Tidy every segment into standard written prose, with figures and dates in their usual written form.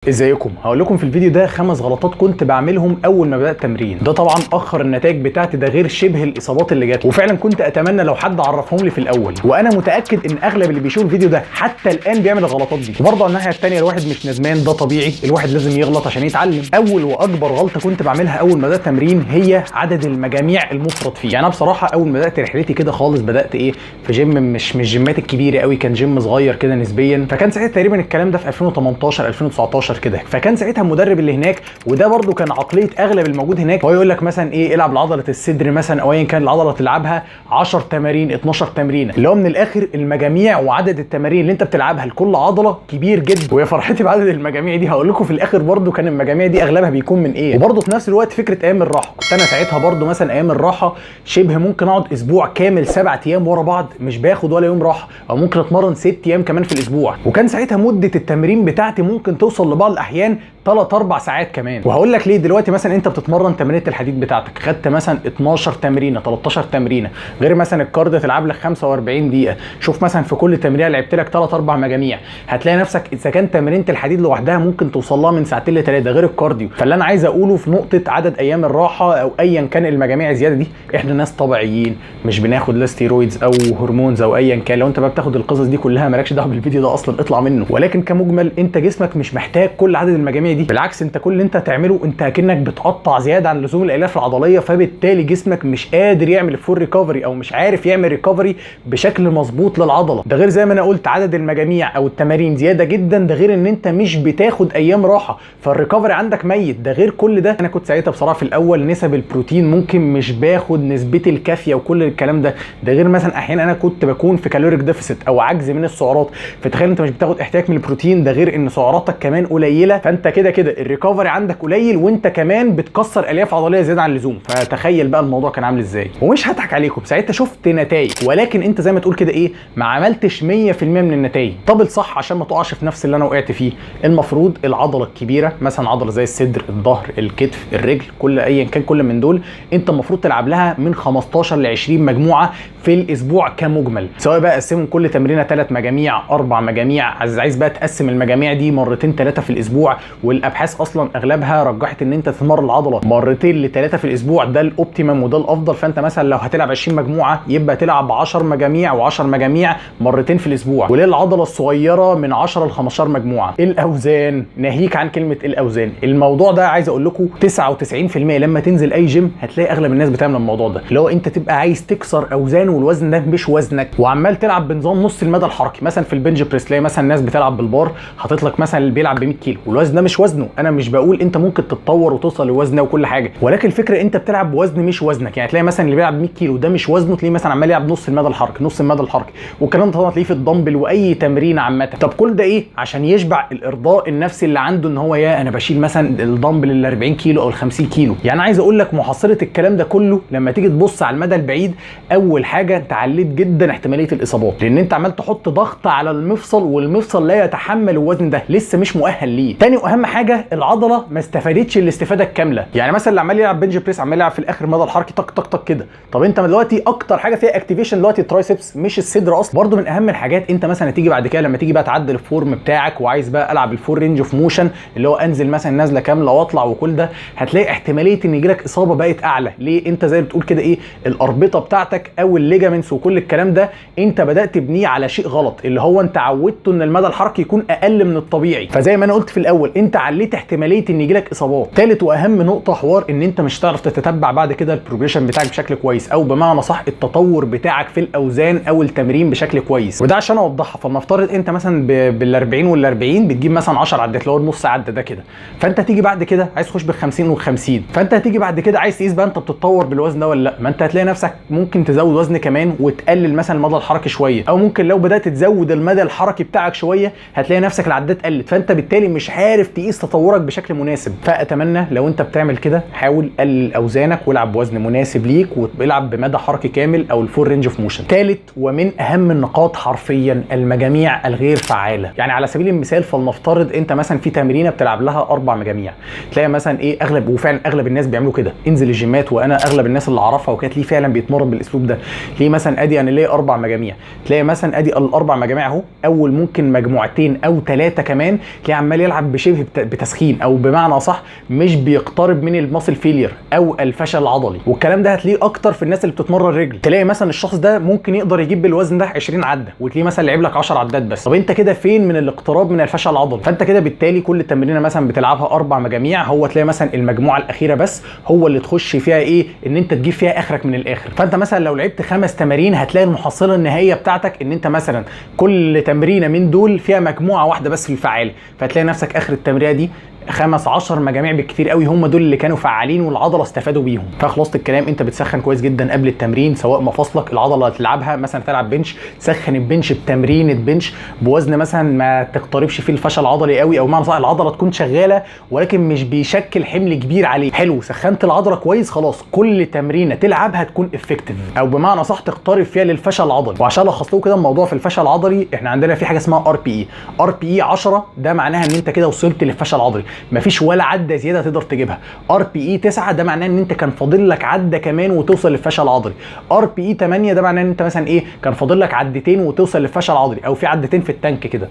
ازيكم؟ هقول لكم في الفيديو ده 5 غلطات كنت بعملهم اول ما بدات تمرين. ده طبعا اخر النتائج بتاعتي، ده غير شبه الاصابات اللي جات، وفعلا كنت اتمنى لو حد عرفهم لي في الاول. وانا متاكد ان اغلب اللي بيشوف الفيديو ده حتى الان بيعمل الغلطات دي. وبرضه على الناحيه الثانيه الواحد مش ندمان، ده طبيعي، الواحد لازم يغلط عشان يتعلم. اول واكبر غلطه كنت بعملها اول ما بدات تمرين هي عدد المجاميع المفرط فيه. يعني انا بصراحه اول ما بدات رحلتي كده خالص بدات في جيم مش الجيمات الكبيره قوي، كان جيم صغير كده نسبيا. فكان ساعتها تقريبا الكلام ده في 2018 2019 كده. فكان ساعتها المدرب اللي هناك، وده برده كان عقليه اغلب الموجود هناك، هو يقول لك مثلا العب لعضله الصدر مثلا، او ايا كان العضله تلعبها 10 تمارين 12 تمرينه، اللي هو من الاخر المجاميع وعدد التمارين اللي انت بتلعبها لكل عضله كبير جدا. ويا فرحتي بعدد المجاميع دي، هقول لكم في الاخر برده كان المجاميع دي اغلبها بيكون من وبرده في نفس الوقت فكره ايام الراحه. كنت انا ساعتها برده مثلا ايام الراحه شبه ممكن اقعد اسبوع كامل 7 ايام ورا بعض مش باخد ولا يوم راحه، او ممكن اتمرن 6 ايام كمان في الاسبوع. وكان ساعتها مده التمرين بتاعتي ممكن توصل لبعض الاحيان 3-4 ساعات كمان. وهقول لك ليه. دلوقتي مثلا انت بتتمرن تمرينه الحديد بتاعتك، خدت مثلا 12 تمرينه 13 تمرينه، غير مثلا الكارديو تلعب لك 45 دقيقه، شوف مثلا في كل تمرينه لعبت لك 3-4 مجاميع، هتلاقي نفسك اذا كان تمرينه الحديد لوحدها ممكن توصل لها من 2 ل 3 غير الكارديو. فاللي انا عايز اقوله في نقطه عدد ايام الراحه او ايا كان المجاميع الزياده دي، احنا ناس طبيعيين مش بناخد لا ستيرويدز او هرمونز او ايا كان. لو انت بقى بتاخد القصص دي كلها مالكش دعوه بالفيديو ده اصلا، اطلع منه. ولكن كمجمل انت جسمك مش محتاج كل عدد المجاميع دي، بالعكس انت كل اللي انت هتعمله انت اكنك بتقطع زياده عن لزوم الالياف العضليه، فبالتالي جسمك مش قادر يعمل فول ريكفري او مش عارف يعمل ريكفري بشكل مظبوط للعضله. ده غير زي ما انا قلت عدد المجاميع او التمارين زياده جدا، ده غير ان انت مش بتاخد ايام راحه، فالريكفري عندك ميت. ده غير كل ده انا كنت ساعتها بصراحه في الاول نسب البروتين ممكن مش باخد نسبتي الكافيه وكل الكلام ده. ده غير مثلا احيانا انا كنت بكون في كالوريك ديفيسيت او عجز من السعرات، فتخيل انت مش بتاخد احتياج من البروتين، ده غير ان سعراتك كمان قليله، فانت كده الريكفري عندك قليل، وانت كمان بتكسر الياف عضليه زياده عن اللزوم. فتخيل بقى الموضوع كان عامل ازاي. ومش هضحك عليكم، ساعتها شفت نتائج، ولكن انت زي ما تقول كده ما عملتش 100% من النتائج. طب الصح عشان ما تقعش في نفس اللي انا وقعت فيه، المفروض العضله الكبيره مثلا عضله زي الصدر الظهر الكتف الرجل كل ايا كان كل من دول، انت المفروض تلعب لها من 15 ل 20 مجموعه في الاسبوع كمجمل، سواء بقى قسمهم كل تمرينه 3 مجاميع 4 مجاميع، عايز بقى تقسم المجاميع دي مرتين 3 في الاسبوع. والابحاث اصلا اغلبها رجحت ان انت تتمرن العضله مرتين ل3 في الاسبوع، ده الاوبتيمم وده الافضل. فانت مثلا لو هتلعب 20 مجموعه يبقى تلعب 10 مجاميع و10 مجاميع مرتين في الاسبوع. وللعضله الصغيره من 10 ل 15 مجموعه. الاوزان، ناهيك عن كلمه الاوزان، الموضوع ده عايز اقول لكم 99% لما تنزل اي جيم هتلاقي اغلب الناس بتعمل الموضوع ده، اللي هو انت تبقى عايز تكسر اوزان والوزن ده مش وزنك، وعمال تلعب بنظام نص المدى الحركي. مثلا في البنج بريس تلاقي مثلا ناس بتلعب بالبار حاطط لك مثلا اللي بيلعب ب 100 كيلو والوزن ده مش وزنه. انا مش بقول انت ممكن تتطور وتوصل لوزنه وكل حاجه، ولكن الفكره انت بتلعب بوزن مش وزنك. يعني تلاقي مثلا اللي بيلعب 100 كيلو ده مش وزنه، تلاقيه مثلا عمال يلعب نص المدى الحركي نص المدى الحركي، والكلام ده طبعا تلاقيه في الدمبل واي تمرين عامه. طب كل ده عشان يشبع الارضاء النفسي اللي عنده، ان هو انا بشيل مثلا الدمبل ال 40 كيلو او ال 50 كيلو. يعني عايز اقول لك محصله الكلام ده كله لما تيجي تبص على المدى البعيد، اول حاجه انت عليت جدا احتماليه الاصابات، لان انت عمال تحط ضغط على المفصل والمفصل لا يتحمل الوزن ده، لسه مش مؤهل ليه. تاني واهم حاجه العضله ما استفادتش الاستفاده الكامله. يعني مثلا اللي عمال يلعب بنج بريس عمال يلعب في الاخر مدى الحركي طق طق طق كده، طب انت دلوقتي اكتر حاجه فيها اكتيفيشن دلوقتي الترايسبس مش الصدر اصلا. برده من اهم الحاجات انت مثلا تيجي بعد كده لما تيجي بقى تعدل الفورم بتاعك وعايز بقى العب الفول رينج اوف موشن، اللي هو انزل مثلا نازله كامله واطلع وكل ده، هتلاقي احتماليه ان يجيلك اصابه بقت اعلى. ليه؟ انت زي ما بتقول كده الاربطه بتاعتك او الليجامنتس وكل الكلام ده انت بدات تبنيه على شيء غلط، اللي هو انت عودته ان المدى الحركي يكون اقل من الطبيعي. فزي ما انا قلت في الاول انت عليت احتماليه ان يجيلك اصابات. ثالث واهم نقطه حوار ان انت مش هتعرف تتتبع بعد كده البروجريشن بتاعك بشكل كويس، او بمعنى صح التطور بتاعك في الاوزان او التمرين بشكل كويس. وده عشان اوضحها، فلنفترض انت مثلا بال40 وال40 بتجيب مثلا 10 عدات اللي هو النص عده ده كده، فانت تيجي بعد كده عايز تخش بال50 وال50، فانت هتيجي بعد كده عايز تقيس بقى انت بتتطور بالوزن ده ولا لا. ما انت هتلاقي نفسك ممكن تزود وزن كمان وتقلل مثلا المدى الحركي شويه، او ممكن لو بدات تزود المدى الحركي بتاعك شويه هتلاقي نفسك العدات قلت، فانت بالتالي مش عارف تقيس تطورك بشكل مناسب. فاتمنى لو انت بتعمل كده حاول قلل اوزانك والعب بوزن مناسب ليك والعب بمدى حركي كامل او الفول رينج اوف موشن. ثالث ومن اهم النقاط حرفيا المجاميع الغير فعاله. يعني على سبيل المثال فلنفترض انت مثلا في تمرينه بتلعب لها 4 مجاميع، تلاقي مثلا اغلب وفعلا اغلب الناس بيعملوا كده، انزل الجيمات وانا اغلب الناس اللي اعرفها وكانت ليه فعلا بيتمرن بالاسلوب ده، ليه مثلا انا ليه 4 مجاميع، تلاقي مثلا ال4 مجاميع اهو اول ممكن مجموعتين او 3 كمان تلاقي عمال يلعب بشبه بتسخين، او بمعنى اصح مش بيقترب من الماسل فيلير او الفشل العضلي. والكلام ده هتلاقيه اكتر في الناس اللي بتتمرن رجل. تلاقي مثلا الشخص ده ممكن يقدر يجيب بالوزن ده 20 عده، وتلاقيه مثلا لعب لك 10 عدات بس. طب انت كده فين من الاقتراب من الفشل العضلي؟ فانت كده بالتالي كل تمرينه مثلا بتلعبها 4 مجاميع، هو تلاقي مثلا المجموعه الاخيره بس هو اللي تخش فيها ايه، ان انت تجيب فيها اخرك من الاخر. فانت مثلا لو لعبت 5 تمارين هتلاقي المحصله النهائيه بتاعتك ان انت مثلا كل تمرينه من دول فيها مجموعه واحده بس في الفعال، فتلاقي نفسك اخر التمرينه دي 15 مجاميع بالكتير قوي هم دول اللي كانوا فعالين والعضله استفادوا بيهم. فخلاصه الكلام انت بتسخن كويس جدا قبل التمرين، سواء مفاصلك العضله اللي هتلعبها مثلا تلعب بنش، تسخن البنش بتمرينه بنش بوزن مثلا ما تقتربش فيه الفشل العضلي قوي، او معنى صح العضله تكون شغاله ولكن مش بيشكل حمل كبير عليه. حلو، سخنت العضله كويس، خلاص كل تمرينه تلعبها تكون افكتيف، او بمعنى صح تقترب فيها للفشل العضلي. وعشان الخص لكم كده الموضوع في الفشل العضلي، احنا عندنا في حاجه اسمها ار بي اي 10، ده معناها ان انت كده وصلت للفشل العضلي، مفيش ولا عده زياده تقدر تجيبها. ار بي اي 9 ده معناه ان انت كان فاضل لك عده كمان وتوصل للفشل العضلي. ار بي اي 8 ده معناه ان انت مثلا ايه، كان فاضل لك عدتين وتوصل للفشل العضلي، او في عدتين في التانك كده.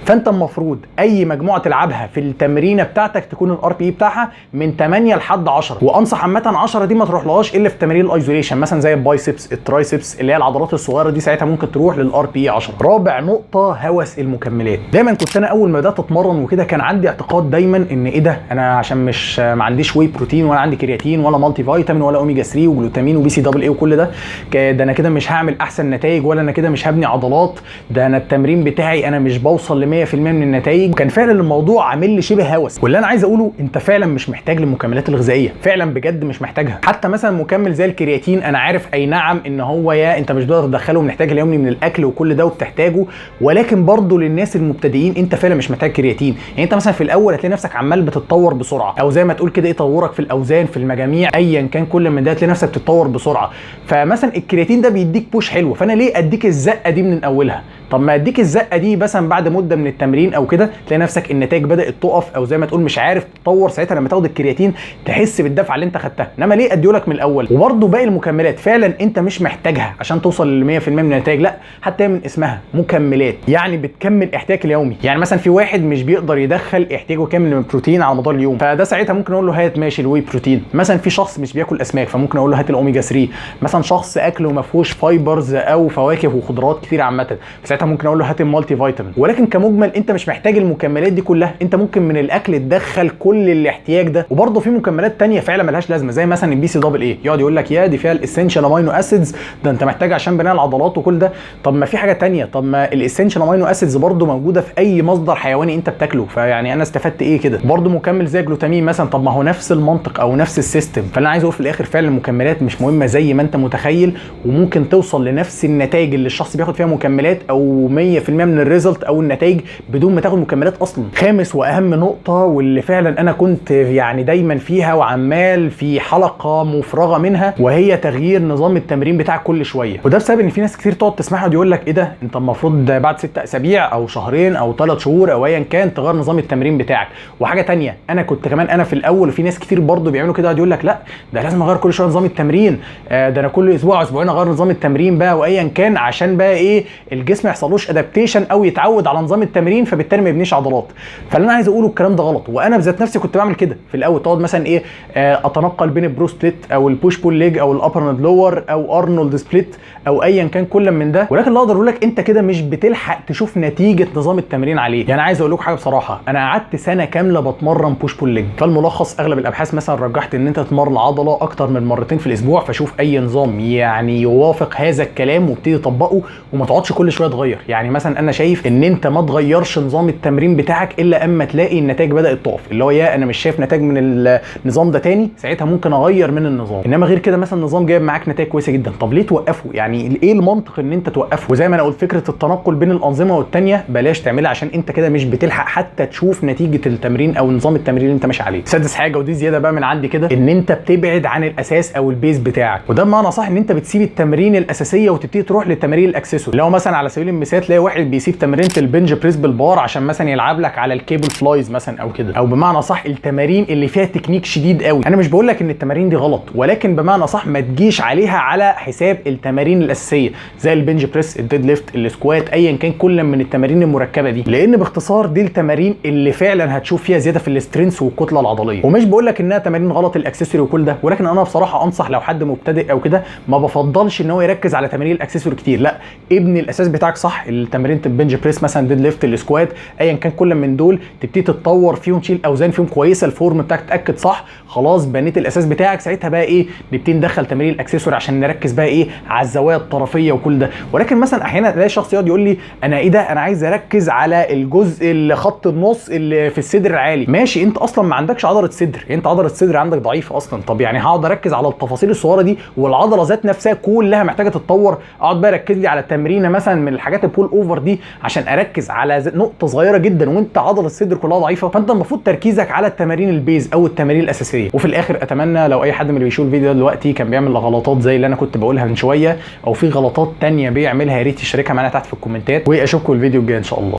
فانت المفروض اي مجموعه تلعبها في التمرينه بتاعتك تكون الار بي اي بتاعها من 8 لحد 10. وانصح عامه 10 دي ما تروحلهاش الا في تمارين الايزوليشن، مثلا زي البايسبس الترايسبس اللي هي العضلات الصغيره دي، ساعتها ممكن تروح للار بي اي 10. رابع نقطه هوس المكملات. دايما كنت انا اول ما بدات اتمرن وكده كان عندي اعتقاد دايما ان ايه ده، انا عشان مش ما عنديش واي بروتين ولا عندي كرياتين ولا مالتي فيتامين ولا اوميجا 3 وجلوتامين وبي سي دبل اي وكل ده انا كده مش هعمل احسن نتائج، ولا انا كده مش هبني عضلات، ده انا التمرين بتاعي انا مش بوصل ل 100% من النتائج. كان فعلا الموضوع عامل لي شبه هوس. واللي انا عايز اقوله انت فعلا مش محتاج للمكملات الغذائيه، فعلا بجد مش محتاجها. حتى مثلا مكمل زي الكرياتين انا عارف اي نعم ان هو يا انت مش بتقدر تدخله من احتياج اليومي من الاكل وكل ده وبتحتاجه، ولكن برضه للناس المبتدئين انت فعلا مش محتاج كرياتين. يعني انت مثلا في الاول هتلاقي نفسك عمال بتتطور بسرعه، او زي ما تقول كده ايه، تطورك في الاوزان في المجاميع ايا كان كل من ده هتلاقي نفسك بتتطور بسرعه. فمثلا الكرياتين ده بيديك بوش حلو، فانا ليه اديك الزقه دي من اولها؟ طب ما اديك الزقه دي مثلا بعد مده من التمرين او كده تلاقي نفسك النتائج بدات تقف، او زي ما تقول مش عارف تتطور. ساعتها لما تاخد الكرياتين تحس بالدفعه اللي انت خدتها، انما ليه اديهولك من الاول؟ وبرده باقي المكملات فعلا انت مش محتاجها عشان توصل ل 100% من النتائج، لا، حتى من اسمها مكملات، يعني بتكمل احتياجك اليومي. يعني مثلا في واحد مش بيقدر يدخل احتياجه كامل من البروتين على مدار اليوم، فده ساعتها ممكن اقول له هات ماشي الواي بروتين. مثلا في شخص مش بياكل اسماك فممكن اقول له هات الاوميجا 3. مثلا شخص اكله ما فيهوش فايبرز او فواكه وخضروات كتير عامه، فساعتها ممكن اقول له هات المالتي فيتامين. ولكن كمجمل انت مش محتاج المكملات دي كلها، انت ممكن من الاكل تدخل كل الاحتياج ده. وبرده في مكملات تانية فعلا ملهاش لازمه، زي مثلا البي سي دبل اي، يقعد يقول لك يا دي فيها الاسينشال امينو اسيدز، ده انت محتاج عشان بناء العضلات وكل ده. طب ما في حاجه تانية، طب ما الاسينشال امينو اسيدز برده موجوده في اي مصدر حيواني انت بتاكله، فيعني انا استفدت ايه كده؟ برده مكمل زي جلوتامين مثلا، طب ما هو نفس المنطق او نفس السيستم. فانا عايز اقول في الاخر فعلا المكملات مش مهمه زي ما انت متخيل، وممكن توصل لنفس النتائج اللي الشخص بياخد فيها مكملات او 100% من الريزلت او النتائج بدون ما تاخد مكملات اصلا. خامس واهم نقطه واللي فعلا انا كنت يعني دايما فيها وعمال في حلقه مفرغه منها، وهي تغيير نظام التمرين بتاعك كل شويه. وده بسبب ان في ناس كتير تقعد تسمعها ويقول لك ايه ده، انت المفروض بعد 6 اسابيع او شهرين او 3 شهور او ايا كان تغير نظام التمرين بتاعك. وحاجه تانية انا كنت كمان انا في الاول، وفي ناس كتير برضو بيعملوا كده، يقول لك لا ده لازم اغير كل شويه نظام التمرين، ده انا كل اسبوع اسبوعين اغير نظام التمرين بقى وايا كان، عشان بقى ايه الجسم ما يحصلوش ادابتيشن او يتعود على نظام التمرين فبالتالي ما يبنيش عضلات. فاللي انا عايز اقوله الكلام ده غلط، وانا بذات نفسي كنت بعمل كده في الاول. تقعد مثلا ايه اتنقل بين البرو سبليت او البوش بول ليج او الابر اند لور او ارنولد سبليت او ايا كان كل من ده. ولكن اللي اقدر اقول لك انت كده مش بتلحق تشوف نتيجه نظام التمرين عليه. يعني عايز اقول لكم حاجه بصراحه، انا قعدت سنه كامله بتمرن بوش بول ليج، فالملخص اغلب الابحاث مثلا رجحت ان انت تتمرن العضله اكتر من مرتين في الاسبوع. فشوف اي نظام يعني يوافق هذا الكلام وابتدي طبقه، وما تقعدش كل شويه تغير. يعني مثلا انا شايف ان انت ما تغيرش نظام التمرين بتاعك الا اما تلاقي النتائج بدات تقف، اللي هو يا انا مش شايف نتائج من النظام ده تاني، ساعتها ممكن اغير من النظام. انما غير كده مثلا النظام جايب معاك نتائج كويسه جدا، طب ليه توقفه؟ يعني ايه المنطق ان انت توقفه؟ وزي ما انا قلت فكره التنقل بين الانظمه والتانيه بلاش تعملها، عشان انت كده مش بتلحق حتى تشوف نتيجه التمرين او نظام التمرين اللي انت ماشي عليه. سادس حاجه ودي زياده بقى من عندي كده، ان انت بتبعد عن الاساس او البيز بتاعك. وده بمعنى صح ان انت بتسيب التمرين الاساسيه وتبتدي تروح للتمارين الاكسسوري، اللي هو مثلا على سبيل ممكن مثال تلاقي واحد بيسيب تمرينة البنج بريس بالبار عشان مثلا يلعب لك على الكيبل فلايز مثلا او كده، او بمعنى صح التمارين اللي فيها تكنيك شديد قوي. انا مش بقول لك ان التمارين دي غلط، ولكن بمعنى صح ما تجيش عليها على حساب التمارين الاساسيه زي البنج بريس، الديد ليفت، السكوات، ايا كان كل من التمارين المركبه دي، لان باختصار دي التمارين اللي فعلا هتشوف فيها زياده في الاسترينث والكتله العضليه. ومش بقول لك انها تمارين غلط الاكسسوري وكل ده، ولكن انا بصراحه انصح لو حد مبتدئ او كده ما بفضلش ان هو يركز على تمارين الاكسسوري كتير، لا ابني الاساس بتاعك صح، التمارين البنج بريس مثلا، ديد ليفت، السكوات، ايا كان كل من دول تبتدي تتطور فيهم، تشيل اوزان فيهم كويسه، الفورم بتاعك تتاكد صح، خلاص بنيت الاساس بتاعك، ساعتها بقى ايه نبتدي ندخل تمارين الاكسسوري عشان نركز بقى ايه على الزوايا الطرفيه وكل ده. ولكن مثلا احيانا تلاقي شخص يقعد يقول لي انا ايه ده، انا عايز اركز على الجزء اللي خط النص اللي في الصدر العالي. ماشي، انت اصلا ما عندكش عضله صدر، انت عضله الصدر عندك ضعيفه اصلا، طب يعني هقعد اركز على التفاصيل الصغيره دي والعضله ذات نفسها كلها محتاجه تتطور، اقعد بقى اركز لي على تمرينه مثلا من الحاجات البول اوفر دي عشان اركز على نقطه صغيره جدا وانت عضله الصدر كلها ضعيفه؟ فانت المفروض تركيزك على التمارين البيز او التمارين الاساسيه. وفي الاخر اتمنى لو اي حد من اللي بيشوف الفيديو دلوقتي كان بيعمل غلطات زي اللي انا كنت بقولها من شويه، او في غلطات تانية بيعملها، يا ريت يشاركها معانا تحت في الكومنتات، واشوفكم الفيديو الجاي ان شاء الله.